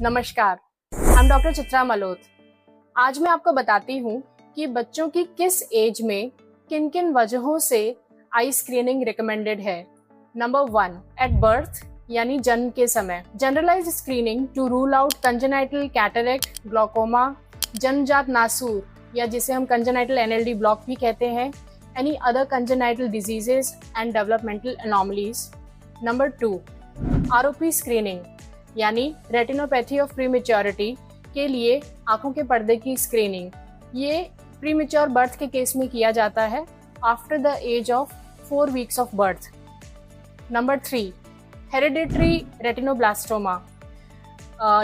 नमस्कार, I'm doctor Chitra मलोत। आज मैं आपको बताती हूँ कि बच्चों की किस एज में किन किन वजहों से आई स्क्रीनिंग रिकमेंडेड है। नंबर 1, एट बर्थ यानी जन्म के समय। Generalize screening to rule out congenital cataract, glaucoma, जन्मजात नासूर या जिसे हम कंजेनाइटल एनएलडी ब्लॉक भी कहते हैं, any other congenital diseases and developmental anomalies. Number 2, ROP screening यानी रेटिनोपैथी ऑफ प्रीमेच्योरिटी के लिए आंखों के पर्दे की स्क्रीनिंग। ये प्रीमेच्योर बर्थ के केस में किया जाता है after the age of 4 weeks of birth. Number 3, hereditary retinoblastoma.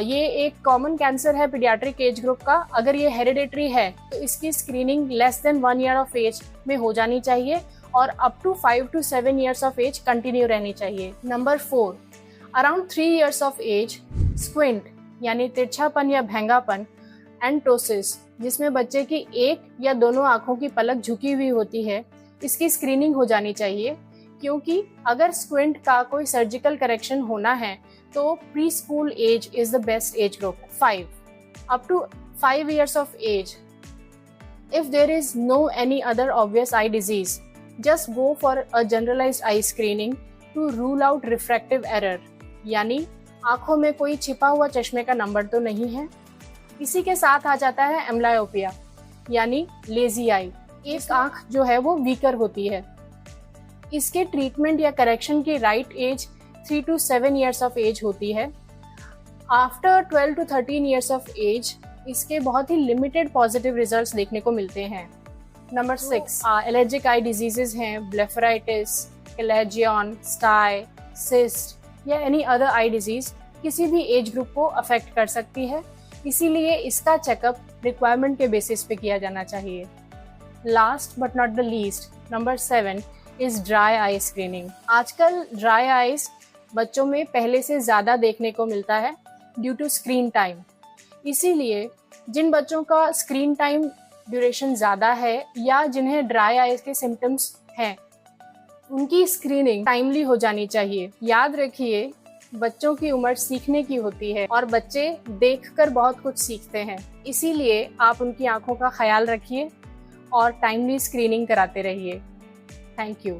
ये एक कॉमन कैंसर है पीडियाट्रिक एज ग्रुप का। अगर ये हेरिडिटरी है तो इसकी screening less than 1 year of age में हो जानी चाहिए और up to 5 to 7 years of age continue रहनी चाहिए। Number 4, around 3 years of age, squint यानी तिरछापन या भेंगापन, एंटोसिस जिसमें बच्चे की एक या दोनों आंखों की पलक झुकी हुई होती है, इसकी स्क्रीनिंग हो जानी चाहिए क्योंकि अगर स्क्विंट का कोई सर्जिकल करेक्शन होना है तो pre school age is the best age group. 5, up to 5 years of age, if there is no any other obvious eye disease, just go for a generalized eye screening to rule out refractive error, यानी आंखों में कोई छिपा हुआ चश्मे का number तो नहीं है। इसी के साथ आ जाता है एम्ब्लायोपिया यानी लेजी आई। एक आंख जो है वो वीकर होती है। इसके ट्रीटमेंट या करेक्शन की right age 3 to 7 years of age होती है। After 12 to 13 years of age इसके बहुत ही लिमिटेड पॉजिटिव रिजल्ट्स देखने को मिलते हैं। नंबर 6, एलर्जिक आई डिजीजेस हैं, ब्लेफराइटिस, कलेजियन, स्टाई, सिस्ट या एनी अदर आई डिजीज किसी भी एज ग्रुप को अफेक्ट कर सकती है, इसीलिए इसका चेकअप रिक्वायरमेंट के बेसिस पे किया जाना चाहिए। Last but not the least, number 7 is dry eye screening. आजकल ड्राई आईज बच्चों में पहले से ज्यादा देखने को मिलता है ड्यू टू स्क्रीन टाइम। इसीलिए जिन बच्चों का स्क्रीन टाइम ड्यूरेशन ज़्यादा है या जिन्हें ड्राई आइज के सिम्टम्स हैं, उनकी स्क्रीनिंग टाइमली हो जानी चाहिए। याद रखिए, बच्चों की उम्र सीखने की होती है और बच्चे देखकर बहुत कुछ सीखते हैं। इसीलिए आप उनकी आंखों का ख्याल रखिए और टाइमली स्क्रीनिंग कराते रहिए। Thank you.